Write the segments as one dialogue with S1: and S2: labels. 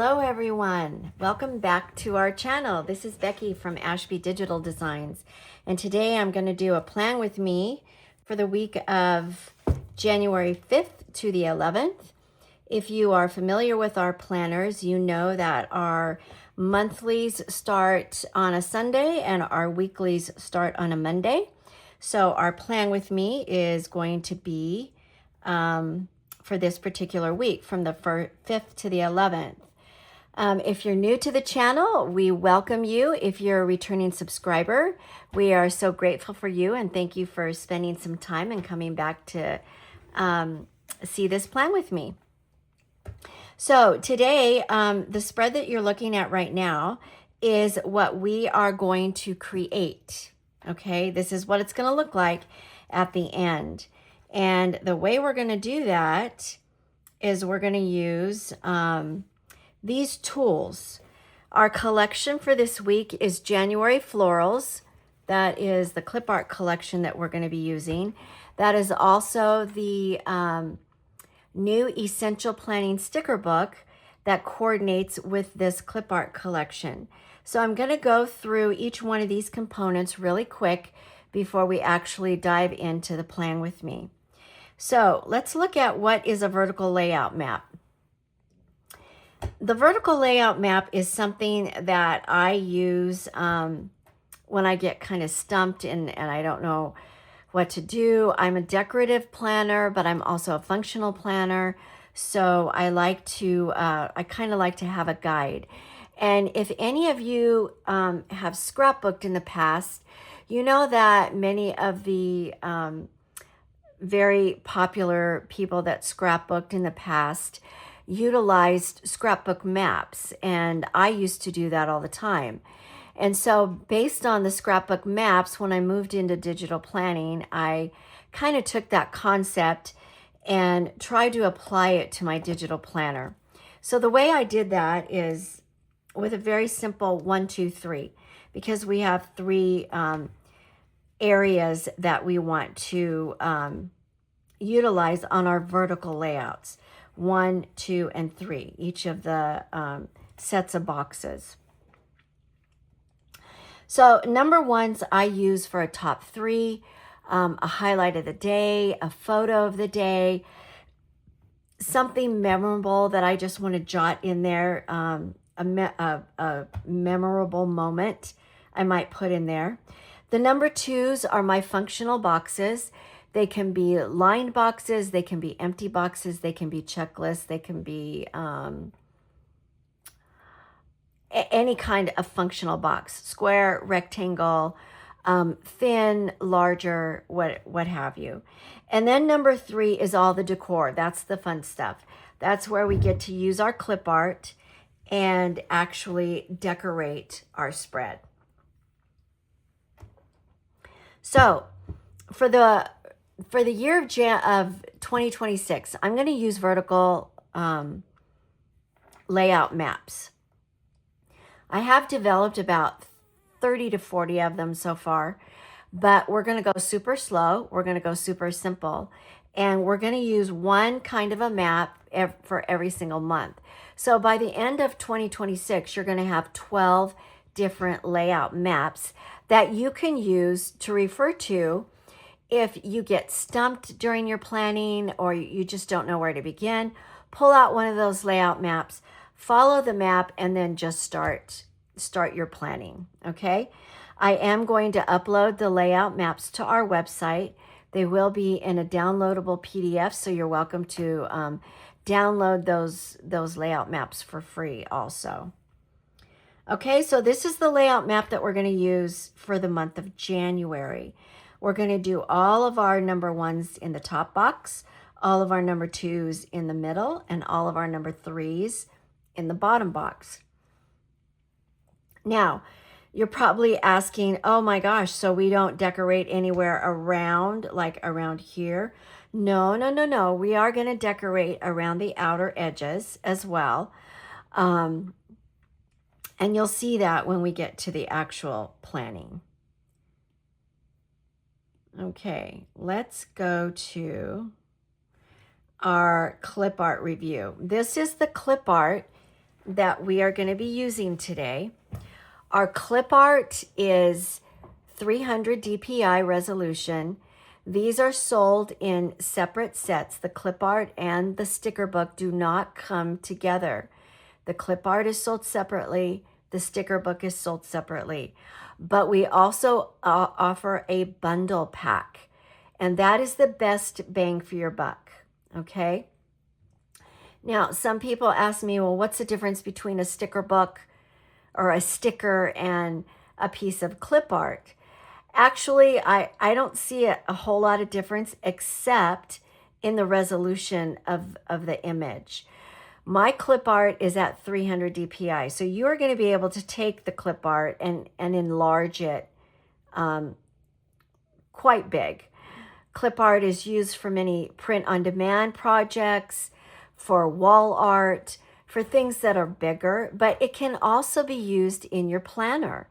S1: Hello everyone, welcome back to our channel. This is Becky from Ashbee Digital Designs, and today I'm going to do a plan with me for the week of January 5th to the 11th. If you are familiar with our planners, you know that our monthlies start on a Sunday and our weeklies start on a Monday. So our plan with me is going to be for this particular week from the 5th to the 11th. If you're new to the channel, we welcome you. If you're a returning subscriber, we are so grateful for you and thank you for spending some time and coming back to see this plan with me. So today, the spread that you're looking at right now is what we are going to create. Okay, this is what it's going to look like at the end. And the way we're going to do that is we're going to use these tools. Our collection for this week is January Florals. That is the Clipart collection that we're going to be using. That is also the new Essential Planning Sticker Book that coordinates with this Clipart collection. So I'm going to go through each one of these components really quick before we actually dive into the plan with me. So let's look at what is a vertical layout map. The vertical layout map is something that I use when I get kind of stumped and I don't know what to do. I'm a decorative planner, but I'm also a functional planner. So I like to, I kind of like to have a guide. And if any of you have scrapbooked in the past, you know that many of the very popular people that scrapbooked in the past utilized scrapbook maps, and I used to do that all the time. And so based on the scrapbook maps, when I moved into digital planning, I kind of took that concept and tried to apply it to my digital planner. So the way I did that is with a very simple 1, 2, 3, because we have three areas that we want to utilize on our vertical layouts. 1, 2, and 3, each of the sets of boxes. So number ones I use for a top 3, a highlight of the day, a photo of the day, something memorable that I just want to jot in there, a memorable moment I might put in there. The number 2s are my functional boxes. They can be lined boxes, they can be empty boxes, they can be checklists, they can be any kind of functional box, square, rectangle, thin, larger, what have you. And then number 3 is all the decor. That's the fun stuff. That's where we get to use our clip art and actually decorate our spread. So for the year of 2026, I'm going to use vertical layout maps. I have developed about 30 to 40 of them so far, but we're going to go super slow. We're going to go super simple, and we're going to use one kind of a map for every single month. So by the end of 2026, you're going to have 12 different layout maps that you can use to refer to if you get stumped during your planning or you just don't know where to begin. Pull out one of those layout maps, follow the map, and then just start your planning, okay? I am going to upload the layout maps to our website. They will be in a downloadable PDF, so you're welcome to download those layout maps for free also. Okay, so this is the layout map that we're going to use for the month of January. We're going to do all of our number 1s in the top box, all of our number 2s in the middle, and all of our number 3s in the bottom box. Now, you're probably asking, oh my gosh, so we don't decorate anywhere around, like around here? No, no, no, no. We are going to decorate around the outer edges as well. And you'll see that when we get to the actual planning. Okay, let's go to our clip art review. This is the clip art that we are going to be using today. Our clip art is 300 DPI resolution. These are sold in separate sets. The clip art and the sticker book do not come together. The clip art is sold separately. The sticker book is sold separately. But we also offer a bundle pack, and that is the best bang for your buck, okay? Now, some people ask me, well, what's the difference between a sticker book or a sticker and a piece of clip art? Actually, I don't see a whole lot of difference except in the resolution of the image. My clip art is at 300 DPI, so you are going to be able to take the clip art and enlarge it quite big. Clip art is used for many print-on-demand projects, for wall art, for things that are bigger, but it can also be used in your planner.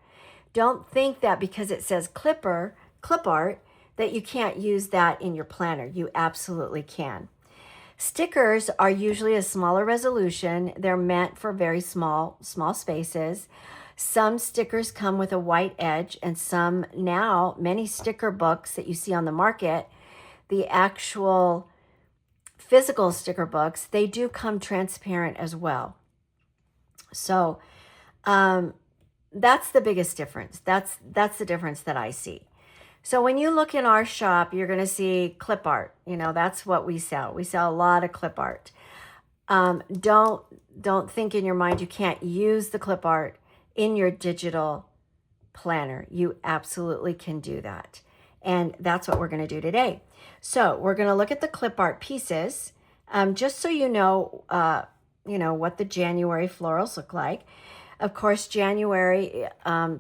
S1: Don't think that because it says clip art, that you can't use that in your planner. You absolutely can. Stickers are usually a smaller resolution. They're meant for very small spaces. Some stickers come with a white edge, and some now, many sticker books that you see on the market, the actual physical sticker books, they do come transparent as well. So that's the biggest difference. That's the difference that I see. So when you look in our shop, you're going to see clip art. You know, that's what we sell. We sell a lot of clip art. Don't think in your mind you can't use the clip art in your digital planner. You absolutely can do that. And that's what we're going to do today. So we're going to look at the clip art pieces, just so you know what the January florals look like. Of course, January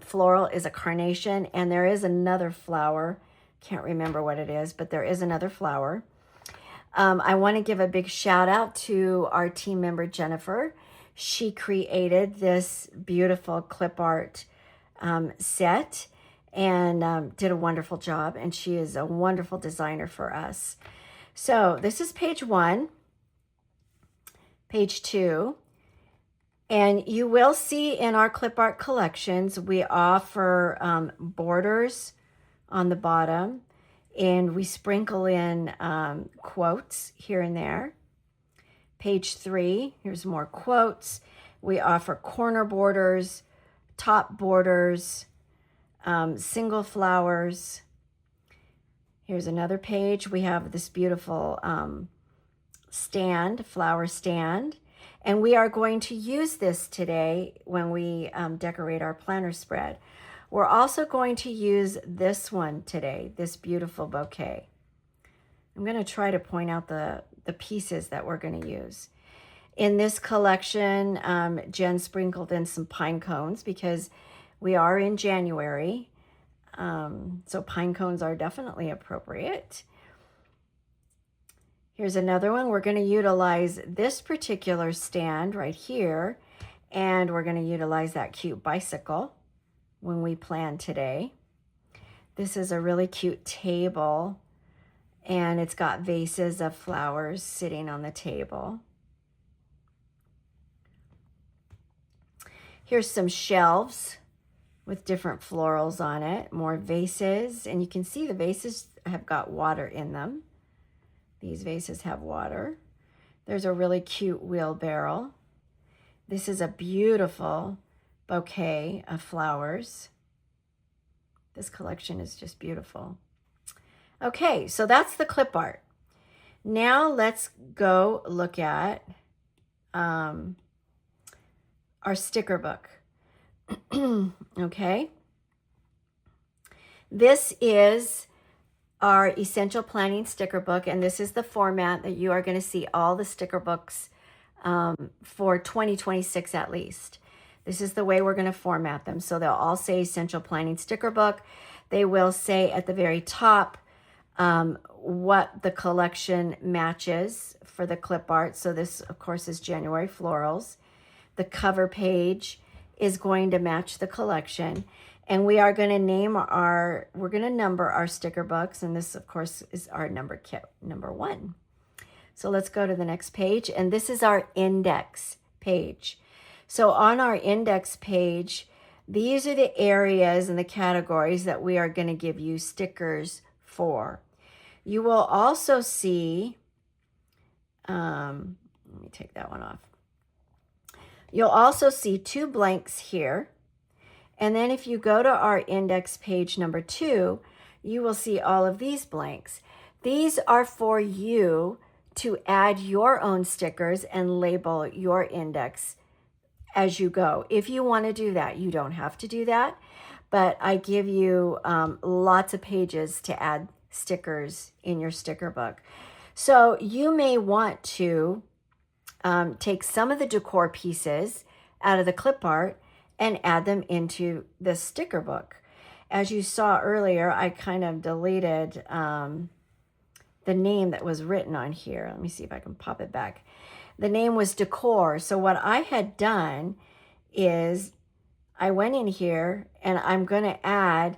S1: floral is a carnation, and there is another flower. Can't remember what it is, but there is another flower. I want to give a big shout out to our team member, Jennifer. She created this beautiful clip art set and did a wonderful job, and she is a wonderful designer for us. So this is page 1, page 2. And you will see in our clip art collections, we offer borders on the bottom, and we sprinkle in quotes here and there. Page 3, here's more quotes. We offer corner borders, top borders, single flowers. Here's another page. We have this beautiful flower stand. And we are going to use this today when we decorate our planner spread. We're also going to use this one today, this beautiful bouquet. I'm going to try to point out the pieces that we're going to use. In this collection, Jen sprinkled in some pine cones because we are in January. So pine cones are definitely appropriate. Here's another one. We're going to utilize this particular stand right here, and we're going to utilize that cute bicycle when we plan today. This is a really cute table, and it's got vases of flowers sitting on the table. Here's some shelves with different florals on it, more vases, and you can see the vases have got water in them. These vases have water. There's a really cute wheelbarrow. This is a beautiful bouquet of flowers. This collection is just beautiful. Okay, so that's the clip art. Now let's go look at our sticker book. Okay. This is our Essential Planning Sticker Book, and this is the format that you are going to see all the sticker books for 2026 at least. This is the way we're going to format them. So they'll all say Essential Planning Sticker Book. They will say at the very top what the collection matches for the clip art. So this, of course, is January Florals. The cover page is going to match the collection. And we are going to we're going to number our sticker books. And this, of course, is our number 1. So let's go to the next page. And this is our index page. So on our index page, these are the areas and the categories that we are going to give you stickers for. You will also see, let me take that one off. You'll also see 2 blanks here. And then if you go to our index page number 2, you will see all of these blanks. These are for you to add your own stickers and label your index as you go. If you want to do that, you don't have to do that, but I give you lots of pages to add stickers in your sticker book. So you may want to take some of the decor pieces out of the clip art and add them into the sticker book. As you saw earlier, I kind of deleted the name that was written on here. Let me see if I can pop it back. The name was Decor. So what I had done is I went in here and I'm going to add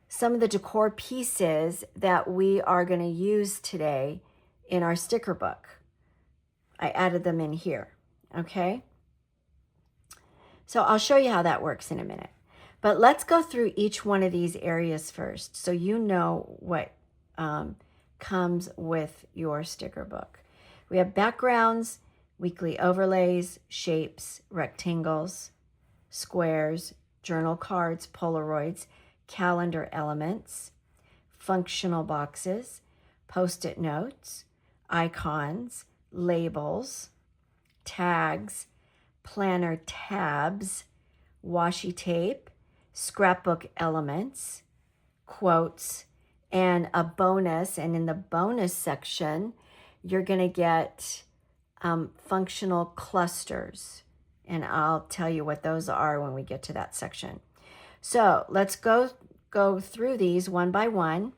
S1: some of the decor pieces that we are going to use today in our sticker book. I added them in here, okay? So I'll show you how that works in a minute. But let's go through each one of these areas first so you know what comes with your sticker book. We have backgrounds, weekly overlays, shapes, rectangles, squares, journal cards, Polaroids, calendar elements, functional boxes, post-it notes, icons, labels, tags, planner tabs, washi tape, scrapbook elements, quotes, and a bonus. And in the bonus section, you're going to get functional clusters. And I'll tell you what those are when we get to that section. So let's go through these one by one.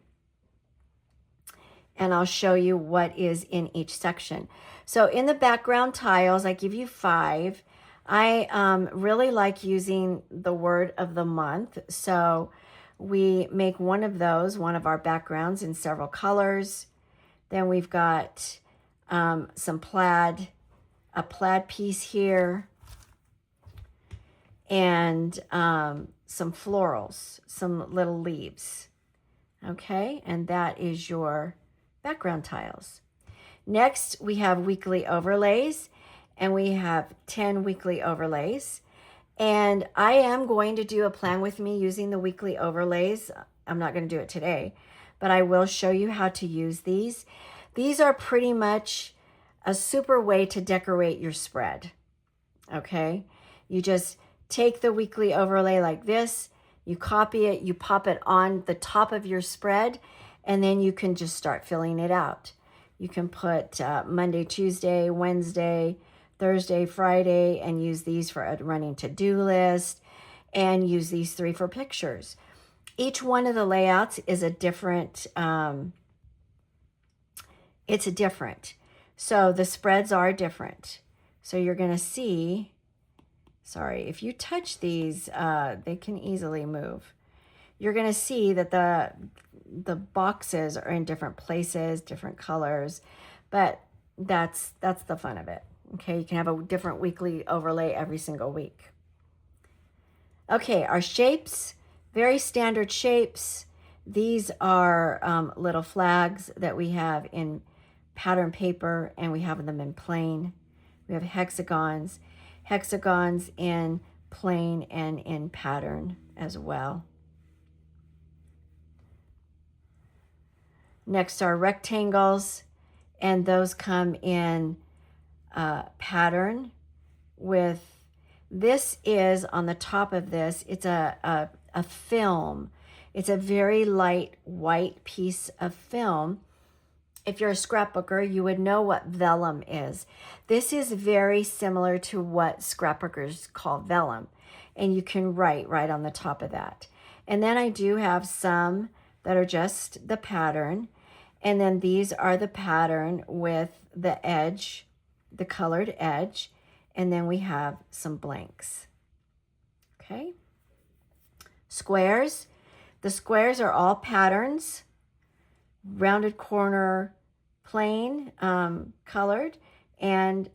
S1: And I'll show you what is in each section. So in the background tiles, I give you 5. I really like using the word of the month. So we make one of those, one of our backgrounds in several colors. Then we've got some plaid, a plaid piece here, and some florals, some little leaves. Okay, and that is your background tiles. Next, we have weekly overlays, and we have 10 weekly overlays. And I am going to do a plan with me using the weekly overlays. I'm not going to do it today, but I will show you how to use these. These are pretty much a super way to decorate your spread. Okay, you just take the weekly overlay like this, you copy it, you pop it on the top of your spread, and then you can just start filling it out. You can put Monday, Tuesday, Wednesday, Thursday, Friday, and use these for a running to-do list, and use these 3 for pictures. Each one of the layouts is a different, it's different. So the spreads are different. So you're going to see, sorry, if you touch these, they can easily move. You're going to see that the boxes are in different places, different colors, but that's the fun of it. Okay, you can have a different weekly overlay every single week. Okay, our shapes, very standard shapes. These are little flags that we have in pattern paper, and we have them in plain. We have hexagons in plain and in pattern as well. Next are rectangles, and those come in pattern with, this is on the top of this, it's a film. It's a very light white piece of film. If you're a scrapbooker, you would know what vellum is. This is very similar to what scrapbookers call vellum, and you can write right on the top of that. And then I do have some that are just the pattern, and then these are the pattern with the edge, the colored edge, and then we have some blanks. Okay. Squares. The squares are all patterns, rounded corner, plain, colored, and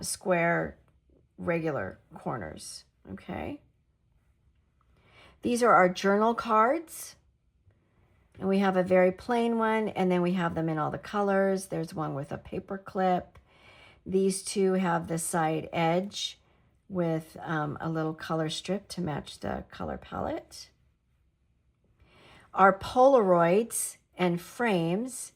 S1: square regular corners, okay? These are our journal cards. And we have a very plain one, and then we have them in all the colors. There's one with a paper clip. These two have the side edge with a little color strip to match the color palette. Our Polaroids and frames.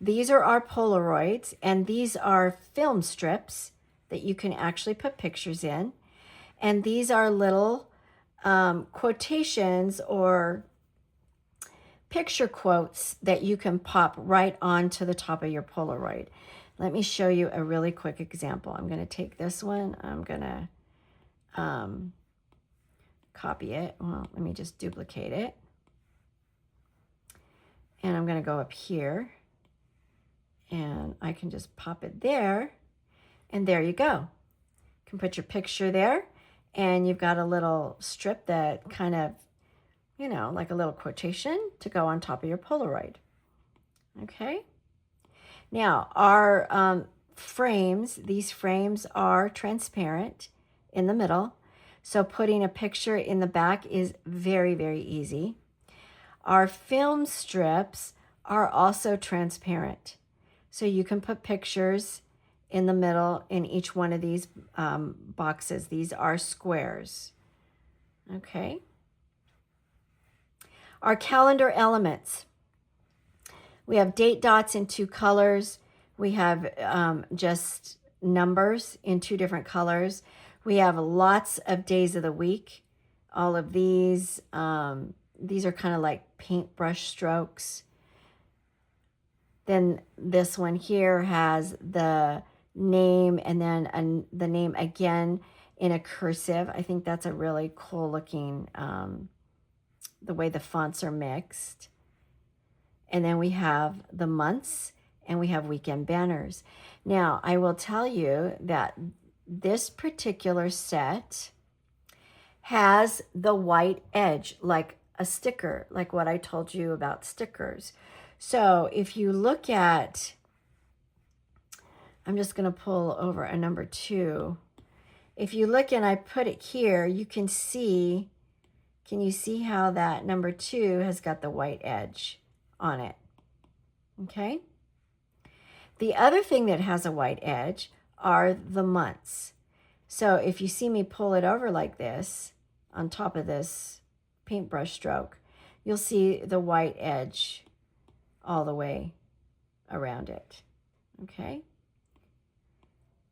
S1: These are our Polaroids, and these are film strips that you can actually put pictures in. And these are little quotations or picture quotes that you can pop right onto the top of your Polaroid. Let me show you a really quick example. I'm going to take this one. I'm going to copy it. Well, let me just duplicate it. And I'm going to go up here. And I can just pop it there. And there you go. You can put your picture there. And you've got a little strip that kind of, you know, like a little quotation to go on top of your Polaroid. Okay. Now, our frames, these frames are transparent in the middle. So putting a picture in the back is very, very easy. Our film strips are also transparent. So you can put pictures in the middle in each one of these boxes. These are squares. Okay. Our calendar elements. We have date dots in 2 colors. We have just numbers in 2 different colors. We have lots of days of the week. All of these are kind of like paintbrush strokes. Then this one here has the name and then the name again in a cursive. I think that's a really cool looking, the way the fonts are mixed. And then we have the months and we have weekend banners. Now, I will tell you that this particular set has the white edge, like a sticker, like what I told you about stickers. So if you look at, I'm just going to pull over a number 2. If you look and I put it here, you can see, can you see how that number 2 has got the white edge on it? Okay. The other thing that has a white edge are the months. So if you see me pull it over like this on top of this paintbrush stroke, you'll see the white edge all the way around it. Okay.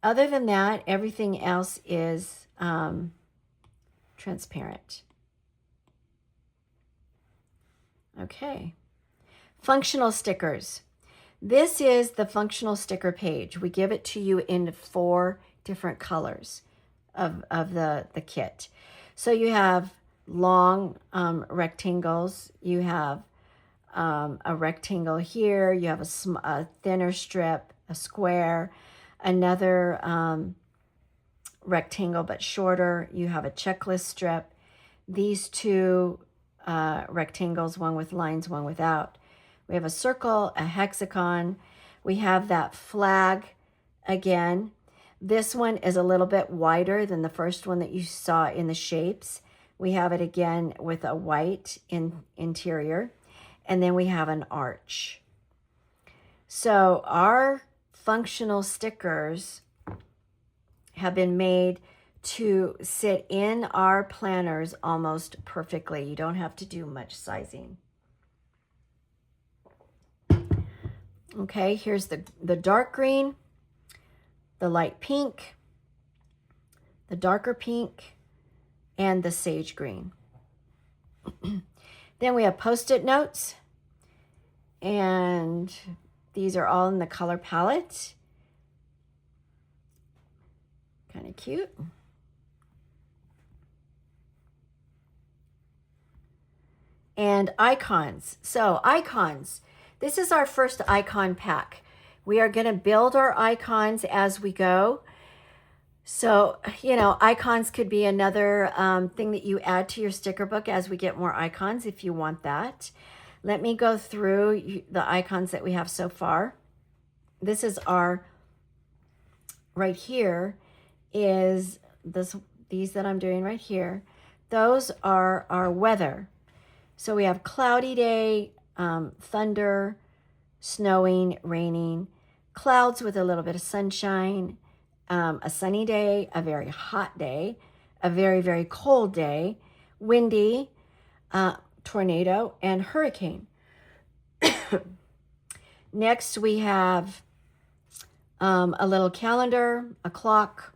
S1: Other than that, everything else is transparent. Okay. Functional stickers. This is the functional sticker page. We give it to you in 4 different colors of the kit. So you have long rectangles. You have a rectangle here. You have a thinner strip, a square, another rectangle but shorter. You have a checklist strip. These 2 rectangles, one with lines, one without. We have a circle, a hexagon. We have that flag again. This one is a little bit wider than the first one that you saw in the shapes. We have it again with a white interior. And then we have an arch. So our functional stickers have been made to sit in our planners almost perfectly. You don't have to do much sizing. Okay, here's the dark green, the light pink, the darker pink, and the sage green. Then we have Post-it notes, and these are all in the color palette. Kind of cute. And icons. So icons. This is our first icon pack. We are going to build our icons as we go. So, you know, icons could be another thing that you add to your sticker book as we get more icons if you want that. Let me go through the icons that we have so far. This is our, right here is these that I'm doing right here, those are our weather. So we have cloudy day, thunder, snowing, raining, clouds with a little bit of sunshine, a sunny day, a very hot day, a very, very cold day, windy, tornado, and hurricane. Next, we have a little calendar, a clock,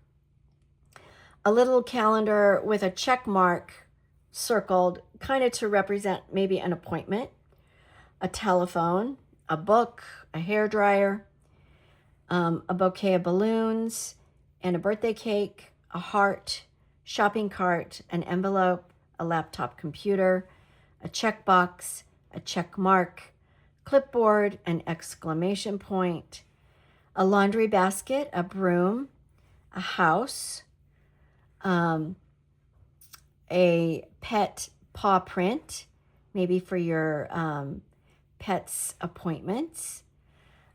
S1: a little calendar with a check mark circled, kind of to represent maybe an appointment, a telephone, a book, a hairdryer, a bouquet of balloons, and a birthday cake, a heart, shopping cart, an envelope, a laptop computer, a checkbox, a check mark, clipboard, an exclamation point, a laundry basket, a broom, a house, a pet paw print, maybe for your pet's appointments,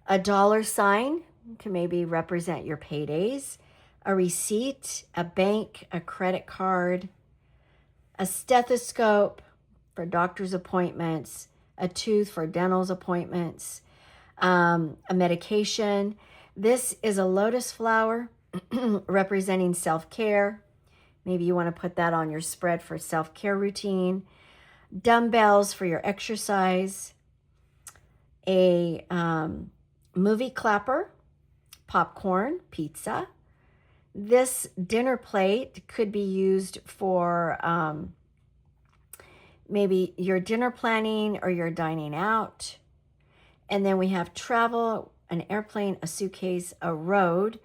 S1: a dollar sign can maybe represent your paydays, a receipt, a bank, a credit card, a stethoscope for doctor's appointments, a tooth for dental appointments, a medication. This is a lotus flower representing self-care. Maybe you want to put that on your spread for self-care routine. Dumbbells for your exercise. A movie clapper, popcorn, pizza. This dinner plate could be used for maybe your dinner planning or your dining out. And then we have travel, an airplane, a suitcase, a road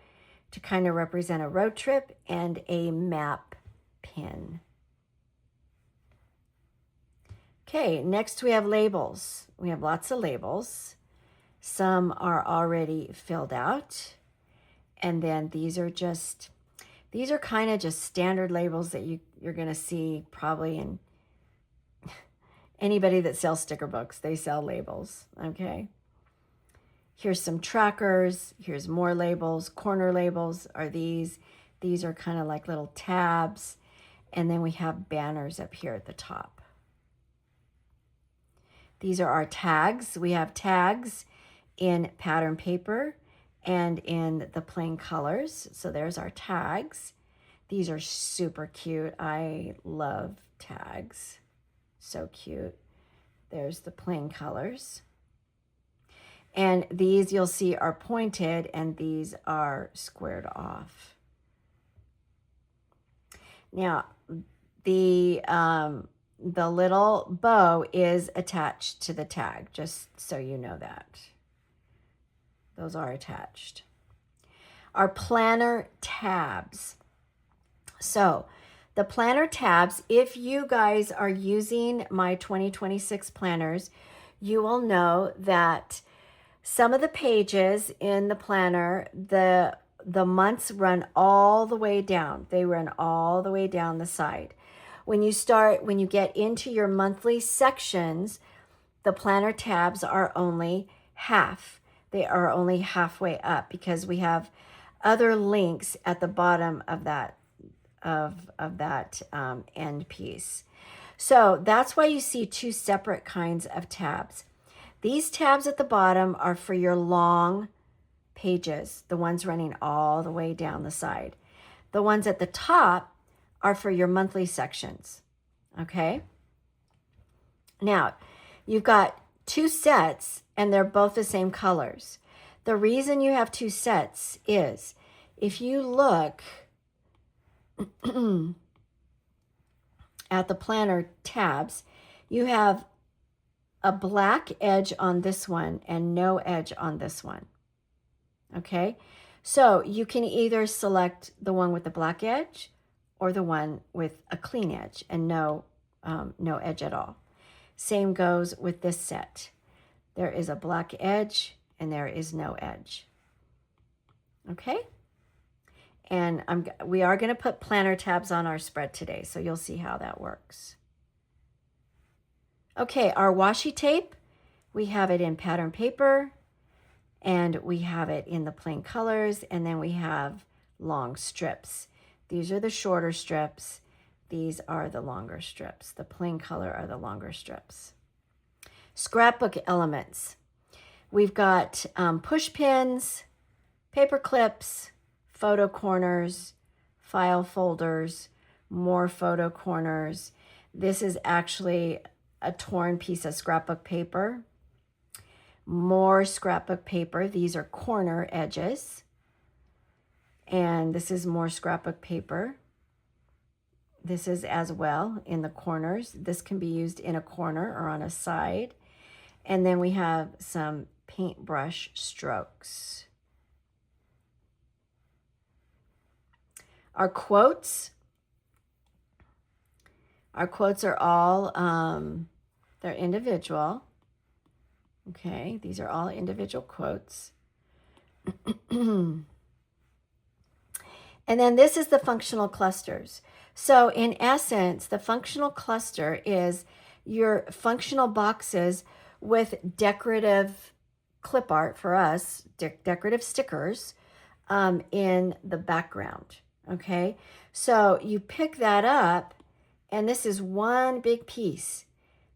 S1: to kind of represent a road trip, and a map pin. Okay, next we have labels. We have lots of labels. Some are already filled out. And then these are kind of just standard labels that you're going to see probably in anybody that sells sticker books. They sell labels, okay? Here's some trackers. Here's more labels. Corner labels are these. These are kind of like little tabs. And then we have banners up here at the top. These are our tags. We have tags in pattern paper and in the plain colors. So there's our tags. These are super cute. I love tags. So cute. There's the plain colors. And these you'll see are pointed, and these are squared off. Now, the little bow is attached to the tag, just so you know that. Those are attached. Our planner tabs. So the planner tabs, if you guys are using my 2026 planners, you will know that some of the pages in the planner, the months run all the way down. They run all the way down the side. When you get into your monthly sections, the planner tabs are only half. They are only halfway up because we have other links at the bottom of that end piece. So that's why you see two separate kinds of tabs. These tabs at the bottom are for your long pages, the ones running all the way down the side. The ones at the top are for your monthly sections, okay? Now, you've got two sets, and they're both the same colors. The reason you have two sets is if you look at the planner tabs, you have a black edge on this one and no edge on this one. Okay, so you can either select the one with the black edge or the one with a clean edge and no edge at all. Same goes with this set. There is a black edge and there is no edge. Okay, and we are going to put planner tabs on our spread today, so you'll see how that works. Okay, our washi tape, we have it in pattern paper, and we have it in the plain colors, and then we have long strips. These are the shorter strips. These are the longer strips. The plain color are the longer strips. Scrapbook elements. We've got push pins, paper clips, photo corners, file folders, more photo corners. This is actually a torn piece of scrapbook paper. More scrapbook paper. These are corner edges. And this is more scrapbook paper. This is as well in the corners. This can be used in a corner or on a side. And then we have some paintbrush strokes. Our quotes are all, they're individual. Okay, these are all individual quotes. And then this is the functional clusters. So in essence, the functional cluster is your functional boxes with decorative clip art for us, decorative stickers in the background. Okay, so you pick that up, and this is one big piece.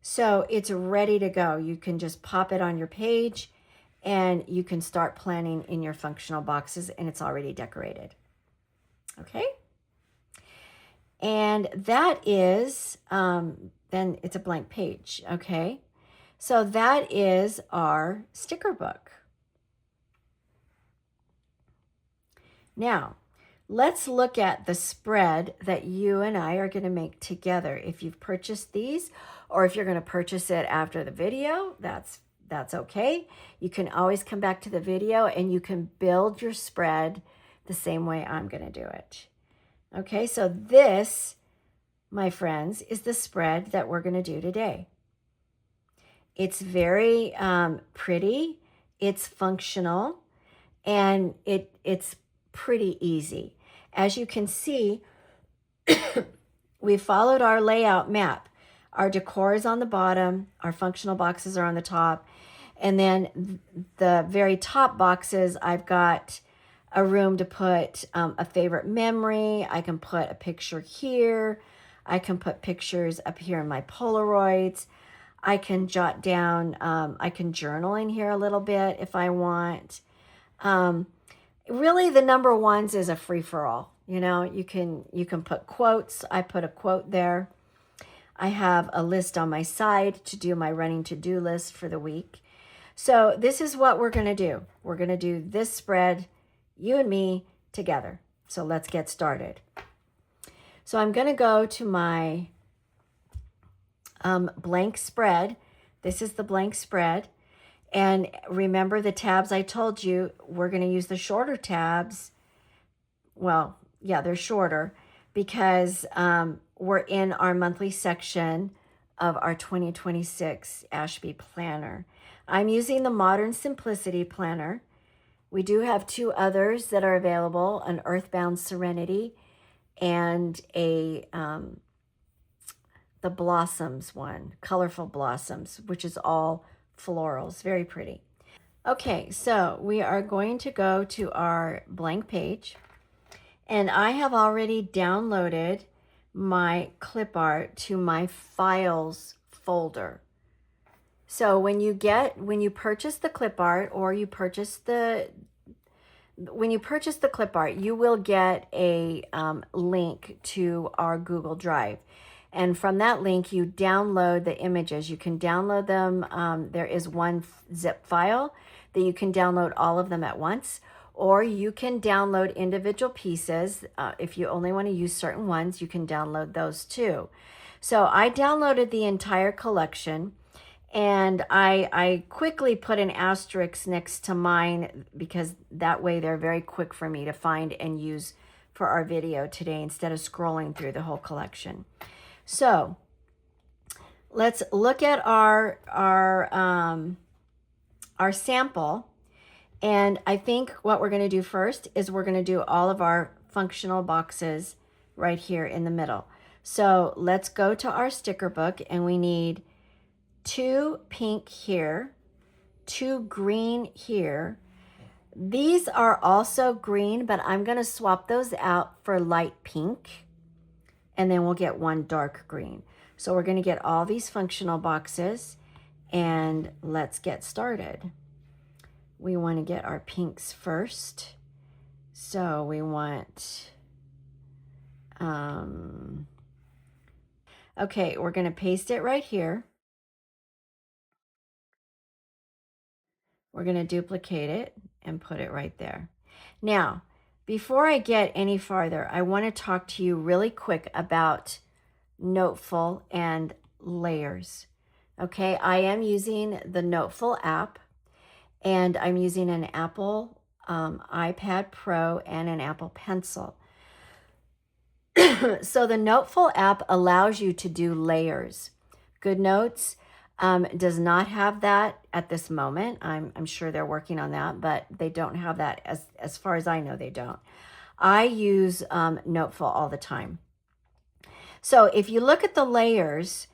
S1: So it's ready to go. You can just pop it on your page, and you can start planning in your functional boxes, and it's already decorated. Okay, and that is, then it's a blank page. Okay, so that is our sticker book. Now, let's look at the spread that you and I are going to make together. If you've purchased these, or if you're going to purchase it after the video, that's okay. You can always come back to the video and you can build your spread the same way I'm going to do it. Okay, so this, my friends, is the spread that we're going to do today. It's very pretty, it's functional, and it's pretty easy. As you can see, we followed our layout map. Our decor is on the bottom, our functional boxes are on the top, and then the very top boxes, I've got a room to put a favorite memory. I can put a picture here. I can put pictures up here in my Polaroids. I can jot down, I can journal in here a little bit if I want. Really, the number ones is a free-for-all. You know, you can put quotes. I put a quote there. I have a list on my side to do my running to-do list for the week. So this is what we're going to do. We're going to do this spread, you and me, together. So let's get started. So I'm going to go to my blank spread. This is the blank spread. And remember the tabs I told you, we're going to use the shorter tabs. Well, yeah, they're shorter because we're in our monthly section of our 2026 Ashbee Planner. I'm using the Modern Simplicity Planner. We do have two others that are available, an Earthbound Serenity and a the Blossoms one, Colorful Blossoms, which is all florals, very pretty. Okay, so we are going to go to our blank page, and I have already downloaded my clip art to my files folder. So when you purchase the clip art, or when you purchase the clip art, you will get a link to our Google Drive. And from that link, you download the images. You can download them. There is one zip file that you can download all of them at once, or you can download individual pieces. If you only want to use certain ones, you can download those too. So I downloaded the entire collection, and I quickly put an asterisk next to mine because that way they're very quick for me to find and use for our video today instead of scrolling through the whole collection. So let's look at our sample. And I think what we're going to do first is we're going to do all of our functional boxes right here in the middle. So let's go to our sticker book, and we need 2 pink here, 2 green here. These are also green, but I'm going to swap those out for light pink, and then we'll get one dark green. So we're going to get all these functional boxes, and let's get started. We want to get our pinks first. So we want, okay, we're going to paste it right here. We're going to duplicate it and put it right there. Now, before I get any farther, I want to talk to you really quick about Noteful and layers. Okay, I am using the Noteful app, and I'm using an Apple iPad Pro and an Apple Pencil. So the Noteful app allows you to do layers. GoodNotes does not have that at this moment. I'm sure they're working on that, but they don't have that as far as I know, they don't. I use Noteful all the time. So if you look at the layers,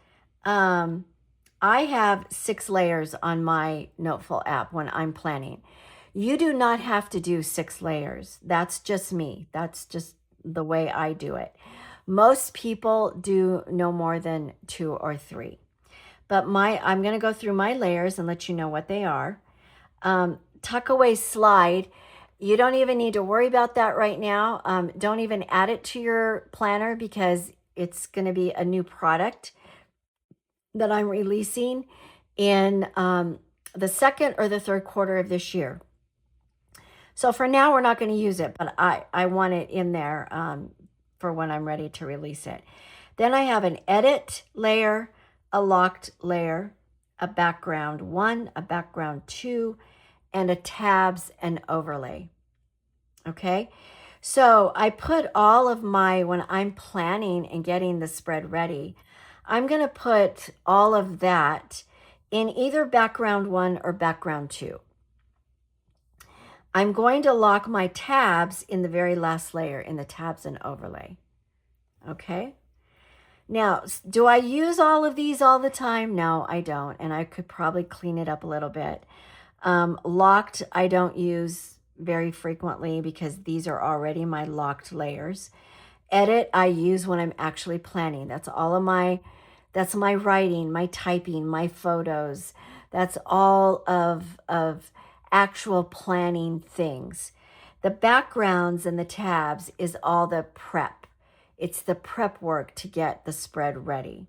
S1: I have 6 layers on my Noteful app when I'm planning. You do not have to do 6 layers. That's just me. That's just the way I do it. Most people do no more than 2 or 3. But I'm going to go through my layers and let you know what they are. Tuck away slide. You don't even need to worry about that right now. Don't even add it to your planner because it's going to be a new product that I'm releasing in the second or the third quarter of this year. So for now, we're not going to use it, but I want it in there for when I'm ready to release it. Then I have an edit layer, a locked layer, a background 1, a background 2, and a tabs and overlay. Okay. So I put all of my, when I'm planning and getting the spread ready, I'm going to put all of that in either background 1 or background 2. I'm going to lock my tabs in the very last layer in the tabs and overlay. Okay. Now, do I use all of these all the time? No, I don't. And I could probably clean it up a little bit. Locked, I don't use very frequently because these are already my locked layers. Edit, I use when I'm actually planning. That's my writing, my typing, my photos. That's all of actual planning things. The backgrounds and the tabs is all the prep. It's the prep work to get the spread ready.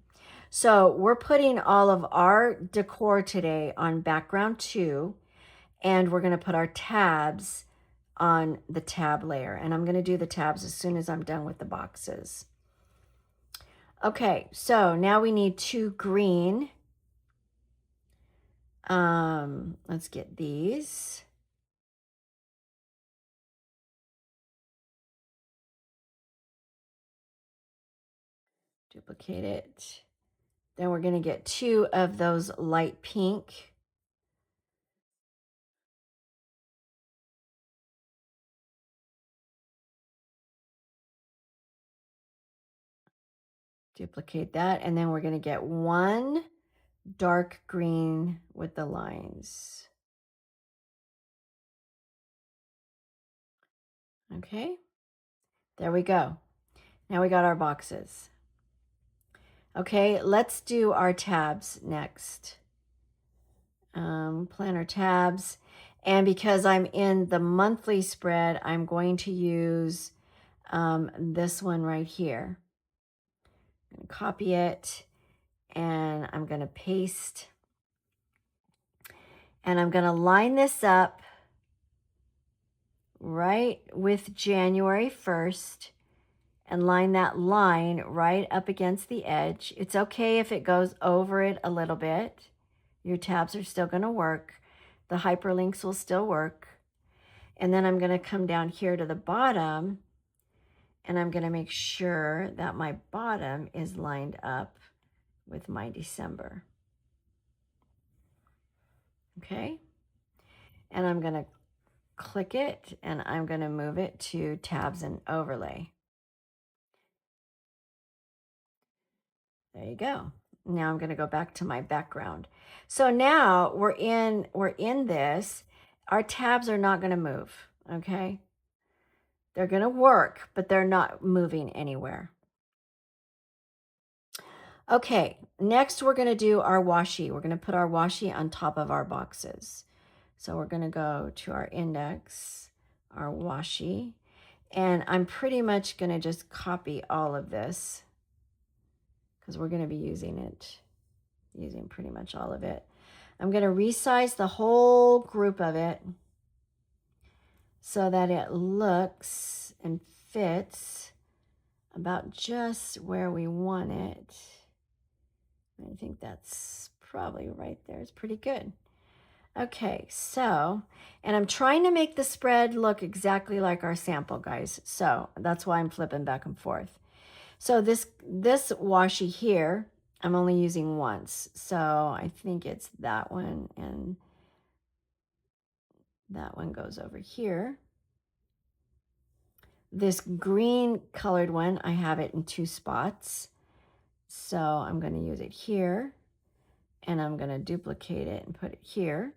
S1: So we're putting all of our decor today on background 2, and we're going to put our tabs on the tab layer. And I'm going to do the tabs as soon as I'm done with the boxes. Okay, so now we need 2 green. Let's get these. Duplicate it. Then we're going to get 2 of those light pink. Duplicate that. And then we're going to get 1 dark green with the lines. Okay. There we go. Now we got our boxes. Okay, let's do our tabs next. Planner tabs. And because I'm in the monthly spread, I'm going to use this one right here. I'm going to copy it and I'm going to paste. And I'm going to line this up right with January 1st and line that line right up against the edge. It's okay if it goes over it a little bit. Your tabs are still going to work. The hyperlinks will still work. And then I'm going to come down here to the bottom and I'm going to make sure that my bottom is lined up with my December. Okay. And I'm going to click it and I'm going to move it to tabs and overlay. There you go. Now I'm going to go back to my background. So now we're in this. our tabs are not going to move, okay? They're going to work, but they're not moving anywhere. Okay, next we're going to do our washi. We're going to put our washi on top of our boxes. So we're going to go to our index, our washi, and I'm pretty much going to just copy all of this because we're going to be using pretty much all of it. I'm going to resize the whole group of it so that it looks and fits about just where we want it. I think that's probably right there. It's pretty good. Okay, so, and I'm trying to make the spread look exactly like our sample, guys. So that's why I'm flipping back and forth. So this washi here, I'm only using once. So I think it's that one, and that one goes over here. This green colored one, I have it in 2 spots. So I'm going to use it here, and I'm going to duplicate it and put it here.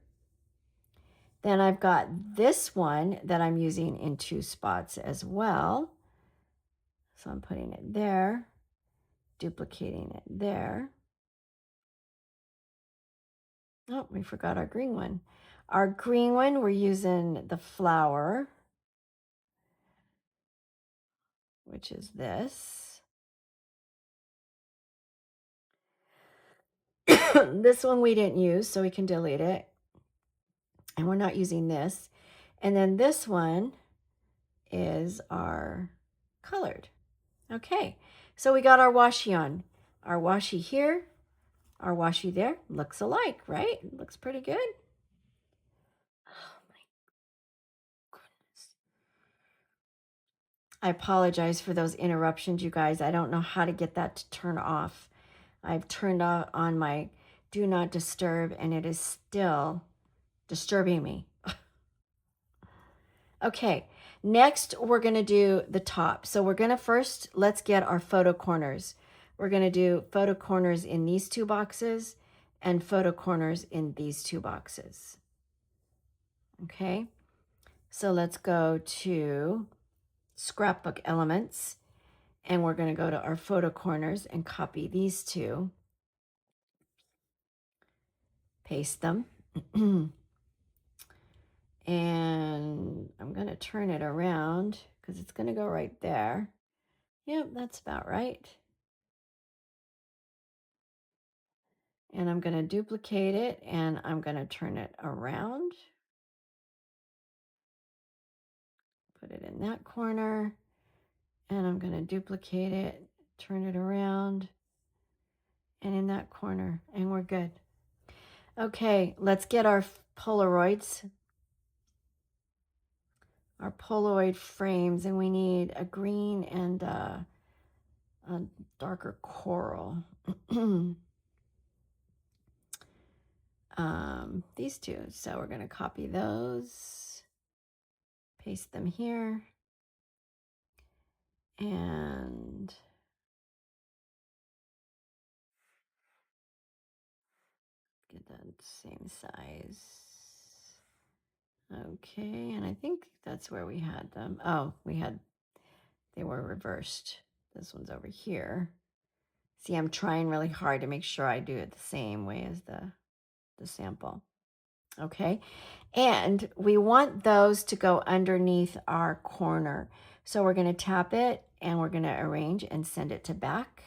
S1: Then I've got this one that I'm using in 2 spots as well. So I'm putting it there, duplicating it there. Oh, we forgot our green one. Our green one, we're using the flower, which is this. This one we didn't use, so we can delete it. And we're not using this. And then this one is our colored. Okay, so we got our washi on. Our washi here, our washi there. Looks alike, right? Looks pretty good. Oh my goodness. I apologize for those interruptions, you guys. I don't know how to get that to turn off. I've turned on my do not disturb, and it is still disturbing me. Okay, next we're going to do the top. So we're going to first, let's get our photo corners. We're going to do photo corners in these 2 boxes and photo corners in these 2 boxes. Okay, so let's go to scrapbook elements, and we're going to go to our photo corners and copy these 2. Paste them. And I'm going to turn it around because it's going to go right there. Yep, that's about right. And I'm going to duplicate it, and I'm going to turn it around. Put it in that corner, and I'm going to duplicate it, turn it around, and in that corner, and we're good. Okay, let's get our Polaroids. Our Polaroid frames, and we need a green and a darker coral. These 2. So we're going to copy those, paste them here, and get that same size. Okay, and I think that's where we had them. Oh, they were reversed. This one's over here. See, I'm trying really hard to make sure I do it the same way as the sample. Okay, and we want those to go underneath our corner. So we're going to tap it, and we're going to arrange and send it to back.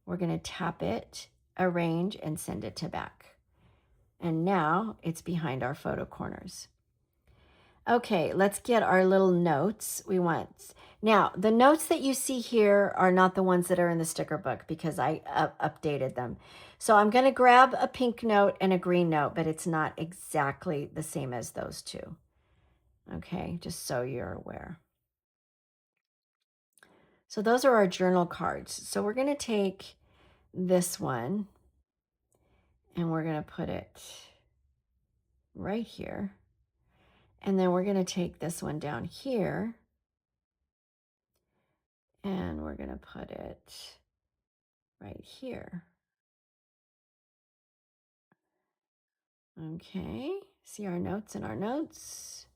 S1: We're going to tap it, arrange, and send it to back. And now it's behind our photo corners. Okay, let's get our little notes we want. Now, the notes that you see here are not the ones that are in the sticker book because I updated them. So I'm going to grab a pink note and a green note, but it's not exactly the same as those 2. Okay, just so you're aware. So those are our journal cards. So we're going to take this one, and we're going to put it right here. And then we're going to take this one down here, and we're going to put it right here. Okay, See our notes in our notes.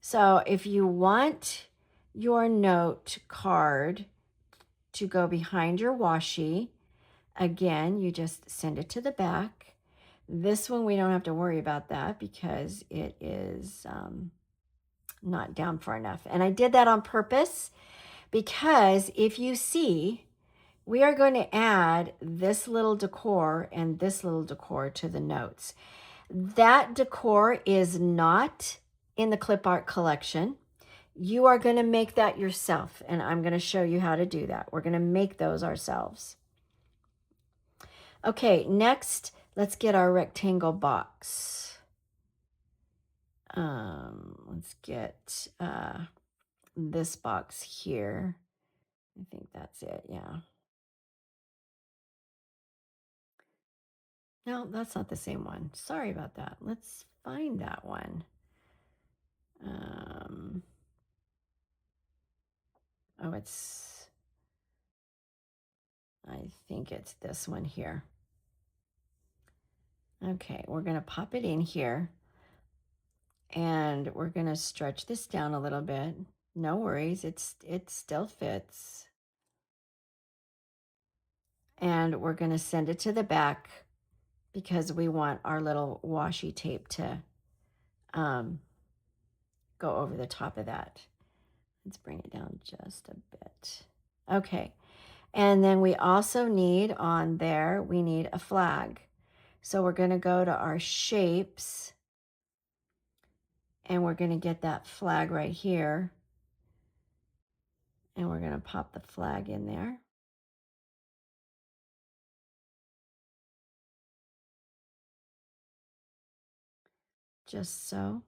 S1: So if you want your note card to go behind your washi, again, you just send it to the back. This one, we don't have to worry about that because it is not down far enough. And I did that on purpose because if you see, we are going to add this little decor and this little decor to the notes. That decor is not in the Clipart collection. You are going to make that yourself, and I'm going to show you how to do that. We're going to make those ourselves. Okay, next, let's get our rectangle box. Let's get this box here. I think that's it, yeah. No, that's not the same one. Sorry about that. Let's find that one. Oh, I think it's this one here. Okay, we're going to pop it in here. And we're going to stretch this down a little bit. No worries, it still fits. And we're going to send it to the back because we want our little washi tape to go over the top of that. Let's bring it down just a bit. Okay, and then we also need on there, we need a flag. So we're going to go to our shapes and we're going to get that flag right here. And we're going to pop the flag in there. Just so.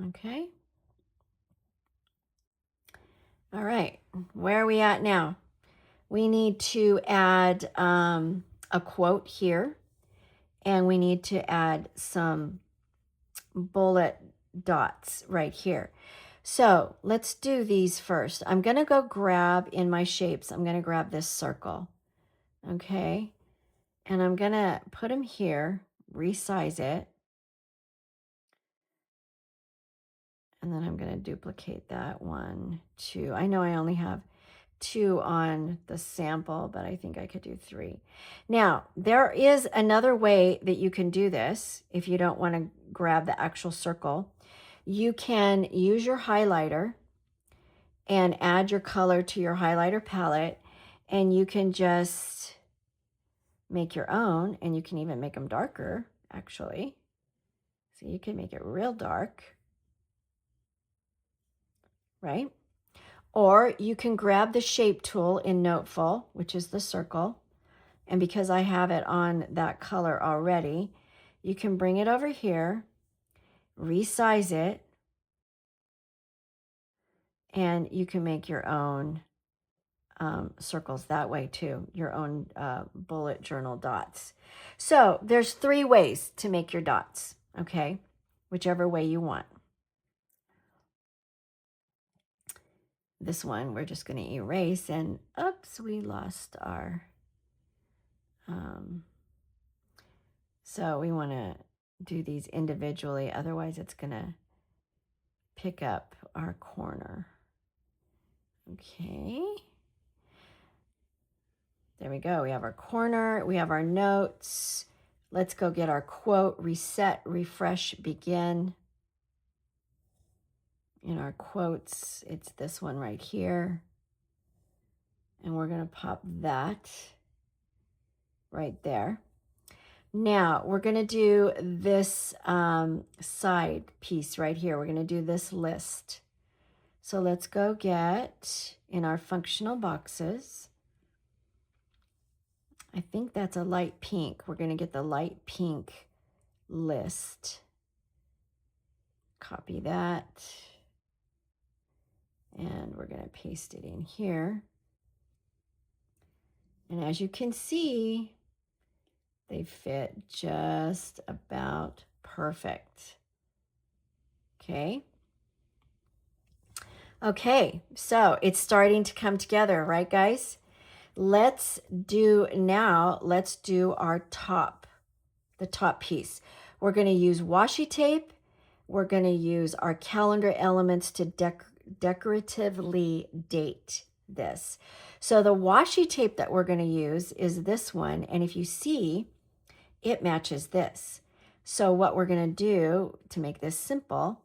S1: Okay. All right. Where are we at now? We need to add a quote here. And we need to add some bullet dots right here. So let's do these first. I'm going to go grab in my shapes. I'm going to grab this circle. Okay. And I'm going to put them here, resize it. And then I'm going to duplicate that 1, 2. I know I only have 2 on the sample, but I think I could do 3. Now, there is another way that you can do this if you don't want to grab the actual circle. You can use your highlighter and add your color to your highlighter palette, and you can just make your own, and you can even make them darker, actually. So you can make it real dark, right? Or you can grab the shape tool in Noteful, which is the circle. And because I have it on that color already, you can bring it over here, resize it, and you can make your own circles that way too, your own bullet journal dots. So there's 3 ways to make your dots, okay? Whichever way you want. This one, we're just going to erase, and oops, we lost our... so we want to do these individually, otherwise it's going to pick up our corner. Okay. There we go. We have our corner, we have our notes. Let's go get our quote, reset, refresh, begin. In our quotes, it's this one right here. And we're going to pop that right there. Now we're going to do this side piece right here. We're going to do this list. So let's go get in our functional boxes. I think that's a light pink. We're going to get the light pink list. Copy that. And we're going to paste it in here. And as you can see, they fit just about perfect. Okay. Okay, so it's starting to come together, right, guys? Let's do our top. the top piece. We're going to use washi tape. We're going to use our calendar elements to decoratively date this. So the washi tape that we're going to use is this one. And if you see, it matches this. So what we're going to do to make this simple,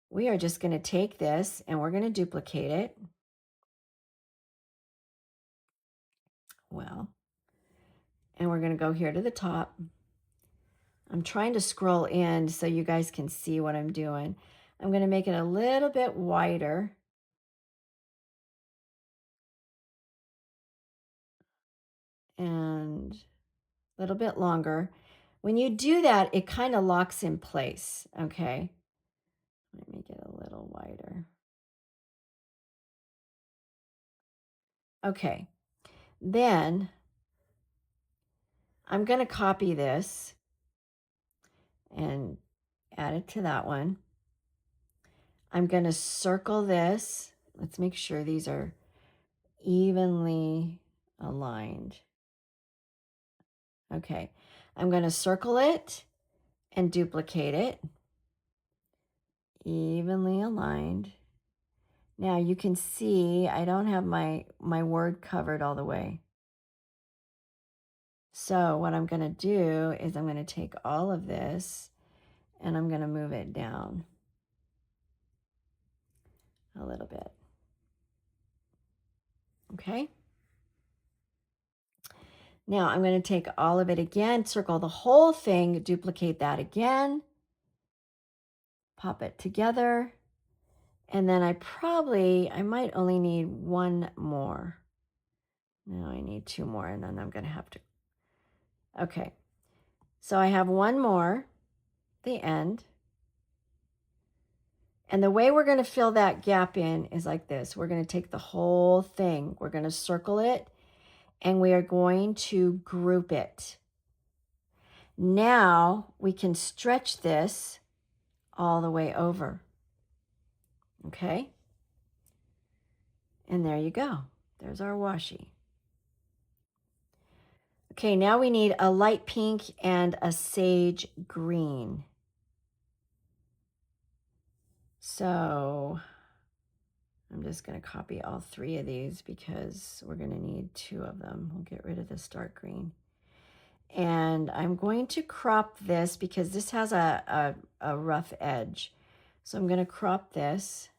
S1: we are just going to take this and we're going to duplicate it. Well, and we're going to go here to the top. I'm trying to scroll in so you guys can see what I'm doing. I'm going to make it a little bit wider. And a little bit longer. When you do that, it kind of locks in place, okay? Let me make it a little wider. Okay, then I'm going to copy this and add it to that one. I'm going to circle this. Let's make sure these are evenly aligned. Okay, I'm going to circle it and duplicate it. Evenly aligned. Now you can see I don't have my word covered all the way. So what I'm going to do is I'm going to take all of this and I'm going to move it down a little bit. Okay. Now I'm going to take all of it again, circle the whole thing, duplicate that again, pop it together. And then I might only need one more. No, I need two more and then I'm going to have to. Okay. So I have one more, the end. And the way we're going to fill that gap in is like this. We're going to take the whole thing. We're going to circle it and we are going to group it. Now we can stretch this all the way over. Okay? And there you go. There's our washi. Okay, now we need a light pink and a sage green. So I'm just going to copy all three of these because we're going to need two of them. We'll get rid of this dark green. And I'm going to crop this because this has a rough edge. So I'm going to crop this.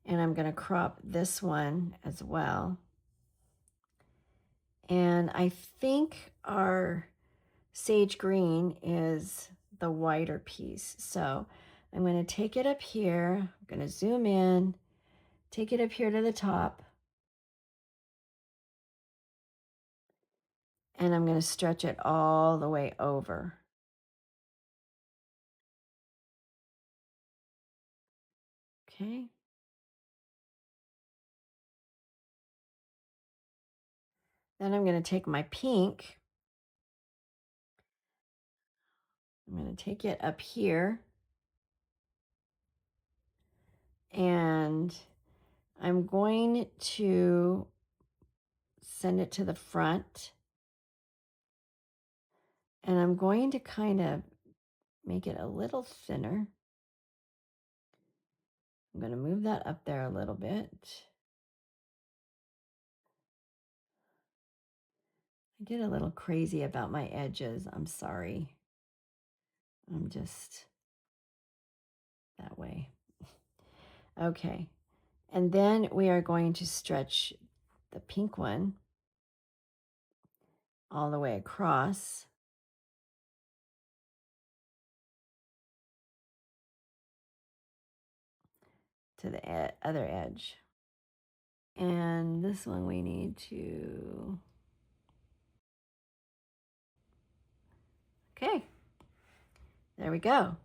S1: And I'm going to crop this one as well. And I think our sage green is the wider piece. So I'm going to take it up here. I'm going to zoom in, take it up here to the top. And I'm going to stretch it all the way over. Okay. Then I'm going to take my pink. I'm going to take it up here. And I'm going to send it to the front. And I'm going to kind of make it a little thinner. I'm going to move that up there a little bit. I get a little crazy about my edges. I'm sorry. I'm just that way. Okay. And then we are going to stretch the pink one all the way across. To the other edge. And this one we need to, okay, there we go.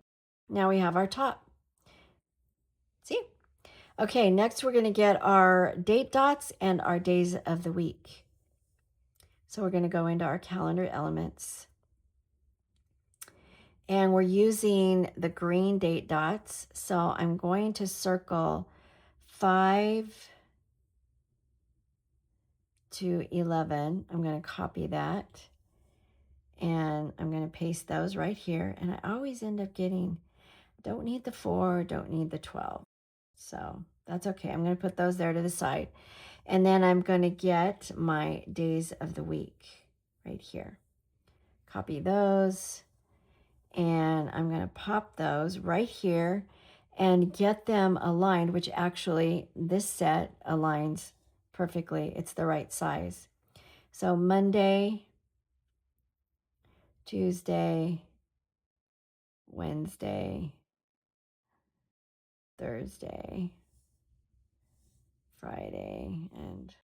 S1: Now we have our top. See? Okay, next we're going to get our date dots and our days of the week. So we're going to go into our calendar elements. And we're using the green date dots. So I'm going to circle 5 to 11. I'm going to copy that. And I'm going to paste those right here. And I always end up getting, don't need the 4, don't need the 12. So that's okay. I'm going to put those there to the side. And then I'm going to get my days of the week right here. Copy those. And I'm going to pop those right here and get them aligned, which actually this set aligns perfectly. It's the right size. So Monday, Tuesday, Wednesday, Thursday, Friday, and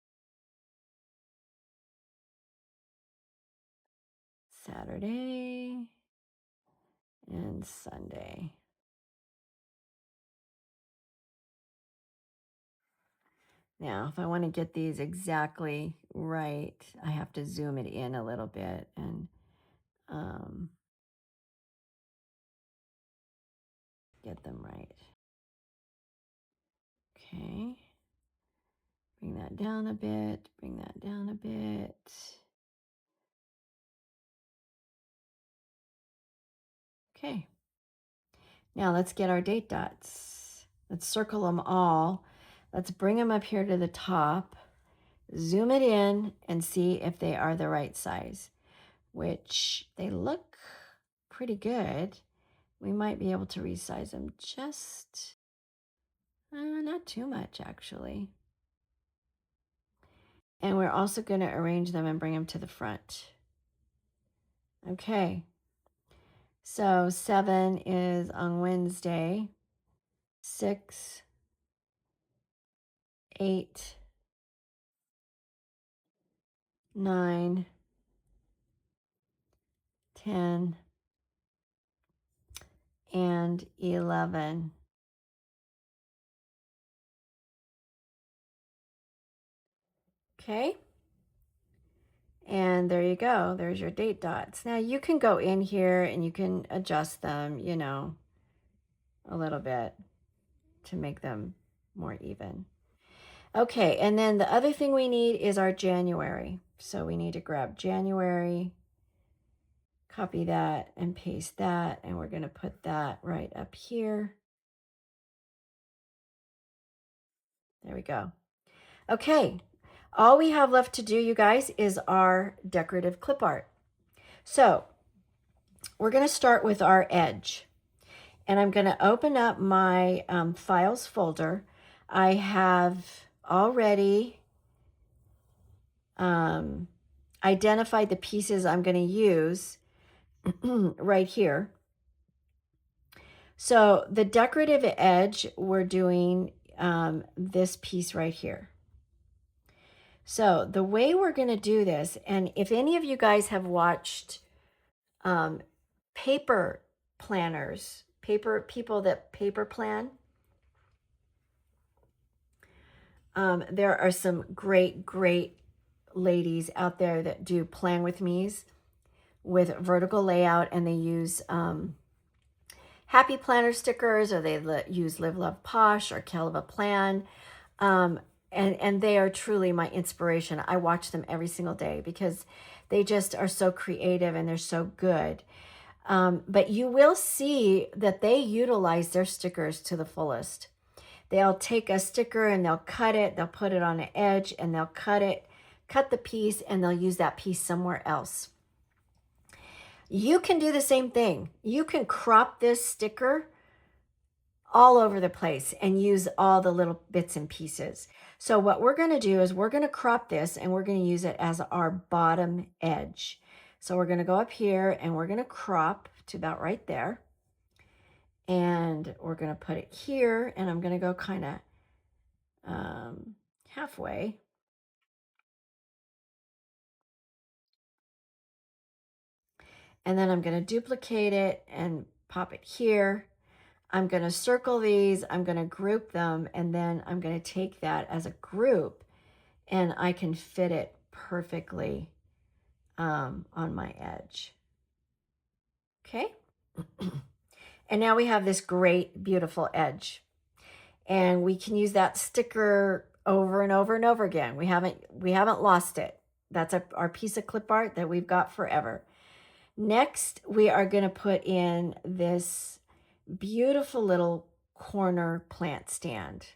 S1: Saturday, and Sunday. Now, if I want to get these exactly right, I have to zoom it in a little bit and get them right. Okay. Bring that down a bit, bring that down a bit. Okay. Now let's get our date dots. Let's circle them all. Let's bring them up here to the top, zoom it in, and see if they are the right size, which they look pretty good. We might be able to resize them just, not too much actually. And we're also going to arrange them and bring them to the front. Okay. So 7 is on Wednesday. 6, 8, 9, 10, and 11. Okay. And there you go. There's your date dots. Now you can go in here and you can adjust them, you know, a little bit to make them more even. Okay, and then the other thing we need is our January. So we need to grab January, copy that and paste that, and we're going to put that right up here. There we go. Okay, all we have left to do, you guys, is our decorative clip art. So we're going to start with our edge. And I'm going to open up my files folder. I have already identified the pieces I'm going to use right here. So the decorative edge, we're doing this piece right here. So the way we're going to do this, and if any of you guys have watched paper planners, people that paper plan, there are some great ladies out there that do plan with me's with vertical layout, and they use happy planner stickers, or they use Live Love Posh or Kelva Plan. And they are truly my inspiration. I watch them every single day because they just are so creative and they're so good. But you will see that they utilize their stickers to the fullest. They'll take a sticker and they'll cut it, they'll put it on an edge, and they'll cut the piece, and they'll use that piece somewhere else. You can do the same thing. You can crop this sticker all over the place and use all the little bits and pieces. So what we're going to do is we're going to crop this and we're going to use it as our bottom edge. So we're going to go up here and we're going to crop to about right there. And we're going to put it here, and I'm going to go kind of halfway. And then I'm going to duplicate it and pop it here. I'm going to circle these, I'm going to group them, and then I'm going to take that as a group, and I can fit it perfectly on my edge. Okay. And now we have this great, beautiful edge. And we can use that sticker over and over and over again. We haven't lost it. That's our piece of clip art that we've got forever. Next, we are going to put in this beautiful little corner plant stand.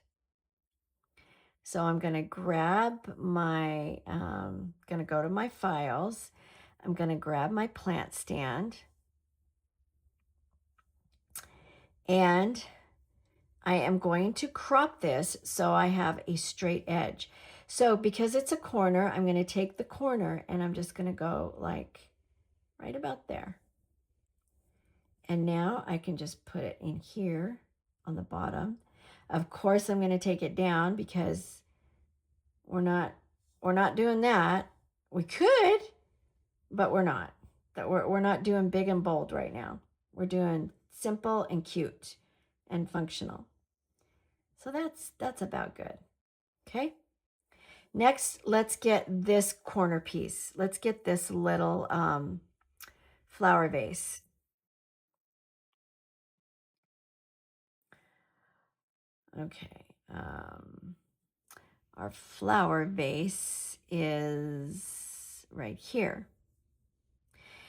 S1: So I'm going to grab my, going to go to my files. I'm going to grab my plant stand. And I am going to crop this so I have a straight edge. So because it's a corner, I'm going to take the corner and I'm just going to go like right about there. And now I can just put it in here on the bottom. Of course, I'm going to take it down because we're not doing that. We could, but we're not. We're not doing big and bold right now. We're doing simple and cute and functional. So that's about good. Okay. Next, let's get this corner piece. Let's get this little flower vase. Okay. Our flower vase is right here.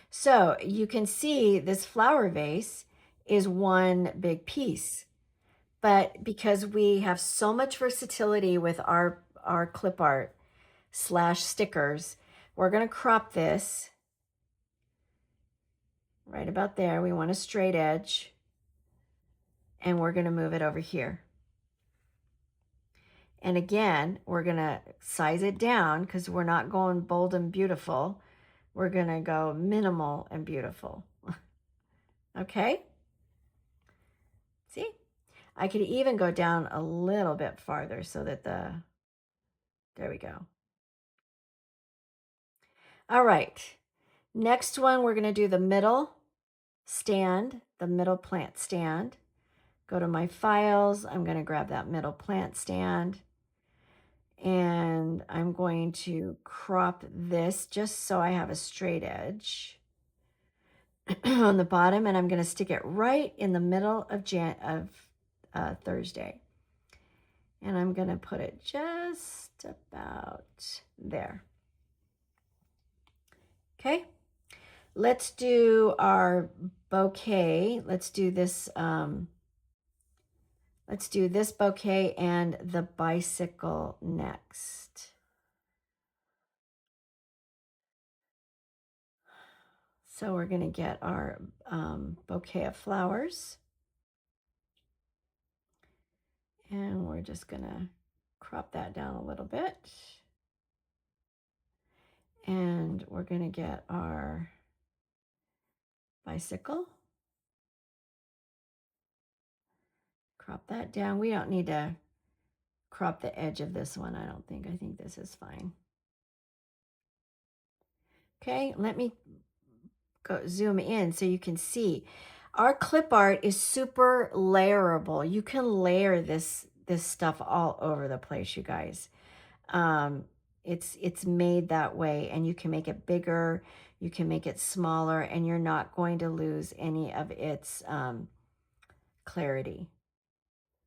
S1: So you can see this flower vase is one big piece. But because we have so much versatility with our clip art / stickers, we're going to crop this right about there. We want a straight edge. And we're going to move it over here. And again, we're going to size it down because we're not going bold and beautiful. We're going to go minimal and beautiful. Okay? See? I could even go down a little bit farther so that there we go. All right. Next one, we're going to do the middle stand, the middle plant stand. Go to my files. I'm going to grab that middle plant stand. And I'm going to crop this just so I have a straight edge on the bottom, and I'm going to stick it right in the middle of Thursday. And I'm going to put it just about there. Okay, let's do our bouquet. Let's do this bouquet and the bicycle next. So we're going to get our bouquet of flowers. And we're just going to crop that down a little bit. And we're going to get our bicycle. Crop that down. We don't need to crop the edge of this one, I don't think. I think this is fine. Okay, let me go zoom in so you can see. Our clip art is super layerable. You can layer this stuff all over the place, you guys. It's made that way, and you can make it bigger, you can make it smaller, and you're not going to lose any of its clarity.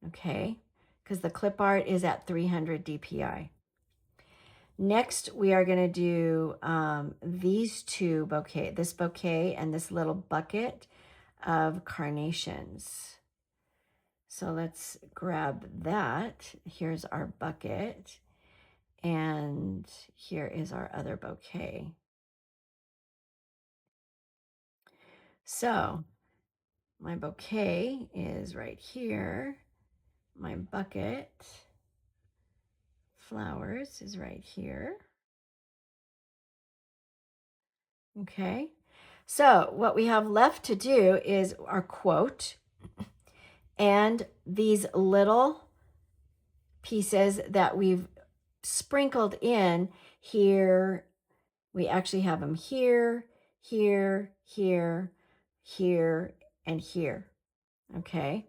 S1: Okay, because the clip art is at 300 DPI. Next, we are going to do these two this bouquet and this little bucket of carnations. So let's grab that. Here's our bucket. And here is our other bouquet. So my bouquet is right here. My bucket flowers is right here. Okay. So what we have left to do is our quote and these little pieces that we've sprinkled in here. We actually have them here, here, here, here, and here. Okay.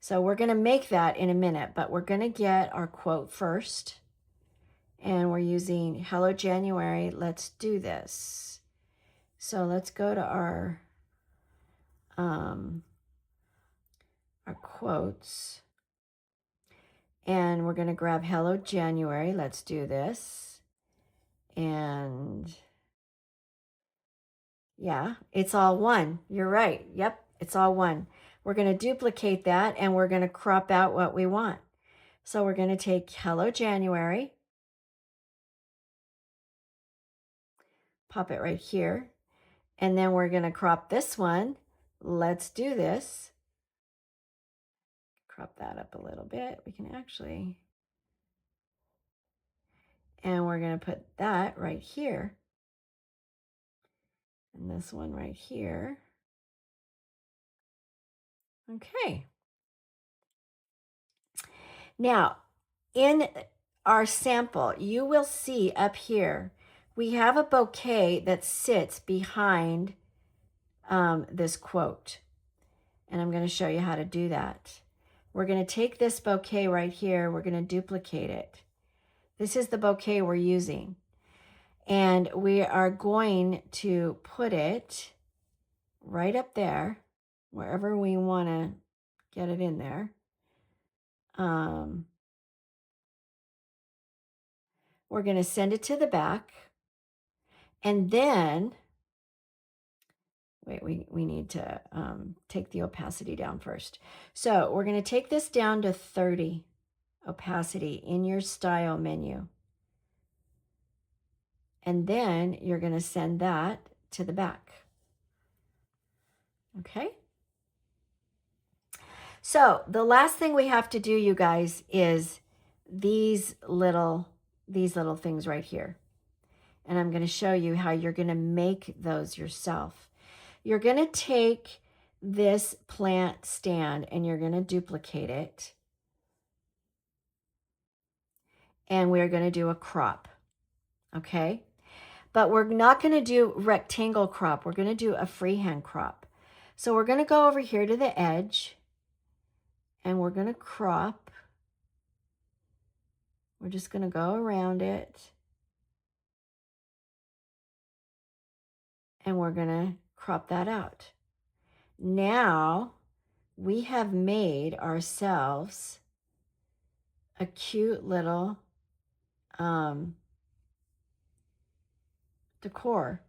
S1: So we're going to make that in a minute, but we're going to get our quote first. And we're using Hello January. Let's do this. So let's go to our quotes. And we're going to grab Hello January. Let's do this. And Yeah, it's all one. You're right. Yep, it's all one. We're going to duplicate that and we're going to crop out what we want. So we're going to take Hello January, pop it right here, and then we're going to crop this one. Let's do this. Crop that up a little bit. We can actually, and we're going to put that right here. And this one right here. Okay. Now, in our sample, you will see up here, we have a bouquet that sits behind this quote. And I'm going to show you how to do that. We're going to take this bouquet right here. We're going to duplicate it. This is the bouquet we're using. And we are going to put it right up there, wherever we want to get it in there. We're going to send it to the back. And then, wait, we need to take the opacity down first. So we're going to take this down to 30 opacity in your style menu. And then you're going to send that to the back. Okay? So the last thing we have to do, you guys, is these little things right here. And I'm going to show you how you're going to make those yourself. You're going to take this plant stand and you're going to duplicate it. And we're going to do a crop. Okay? But we're not going to do rectangle crop. We're going to do a freehand crop. So we're going to go over here to the edge and we're going to crop. We're just going to go around it. And we're going to crop that out. Now we have made ourselves a cute little decor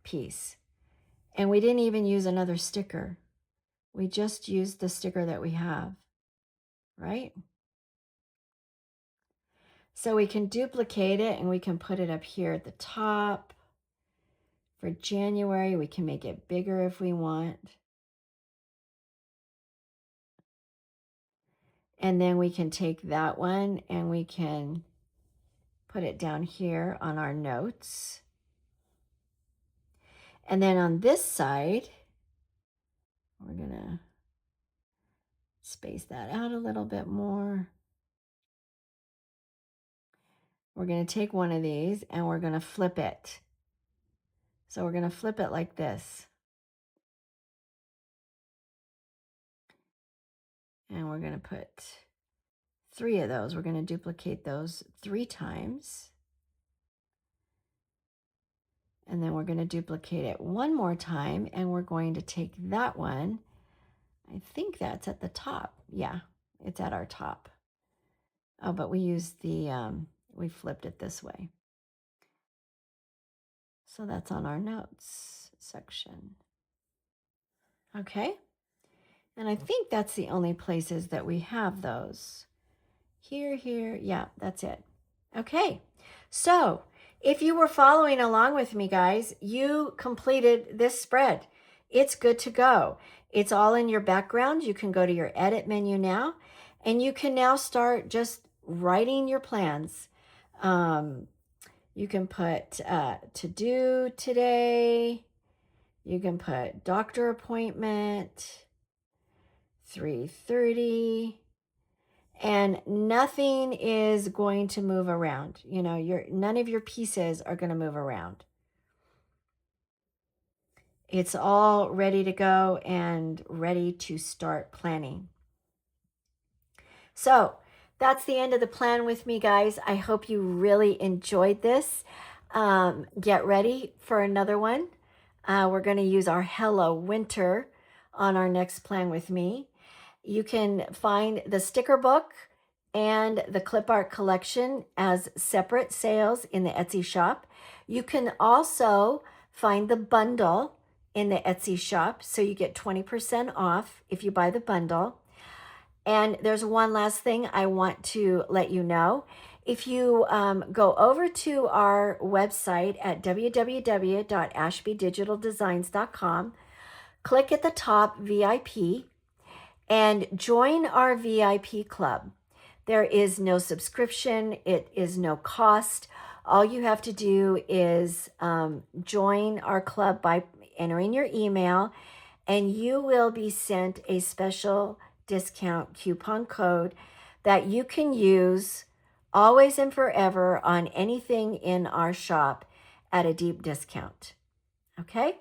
S1: piece. And we didn't even use another sticker. We just used the sticker that we have, right? So we can duplicate it and we can put it up here at the top. For January, we can make it bigger if we want. And then we can take that one and we can put it down here on our notes. And then on this side, we're going to space that out a little bit more. We're going to take one of these and we're going to flip it. So we're going to flip it like this. And we're going to put 3 of those. We're going to duplicate those 3 times. And then we're going to duplicate it 1 more time. And we're going to take that one. I think that's at the top. Yeah, it's at our top. Oh, but we used the, we flipped it this way. So that's on our notes section. Okay. And I think that's the only places that we have those. Here, yeah, that's it. Okay, so if you were following along with me, guys, you completed this spread. It's good to go. It's all in your background. You can go to your edit menu now, and you can now start just writing your plans. You can put to do today. You can put doctor appointment, 3:30, and nothing is going to move around. You know, none of your pieces are going to move around. It's all ready to go and ready to start planning. So that's the end of the plan with me, guys. I hope you really enjoyed this. Get ready for another one. We're going to use our Hello Winter on our next plan with me. You can find the sticker book and the Clipart collection as separate sales in the Etsy shop. You can also find the bundle in the Etsy shop, so you get 20% off if you buy the bundle. And there's one last thing I want to let you know. If you go over to our website at www.ashbeedigitaldesigns.com, click at the top VIP and join our VIP club. There is no subscription, it is no cost. All you have to do is join our club by entering your email, and you will be sent a special discount coupon code that you can use always and forever on anything in our shop at a deep discount. Okay?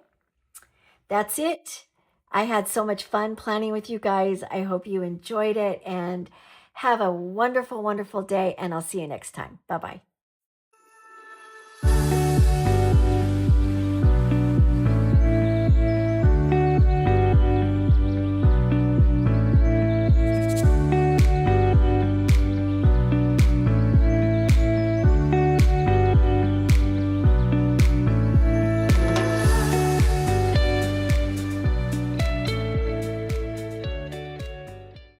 S1: That's it. I had so much fun planning with you guys. I hope you enjoyed it, and have a wonderful, wonderful day, and I'll see you next time. Bye-bye.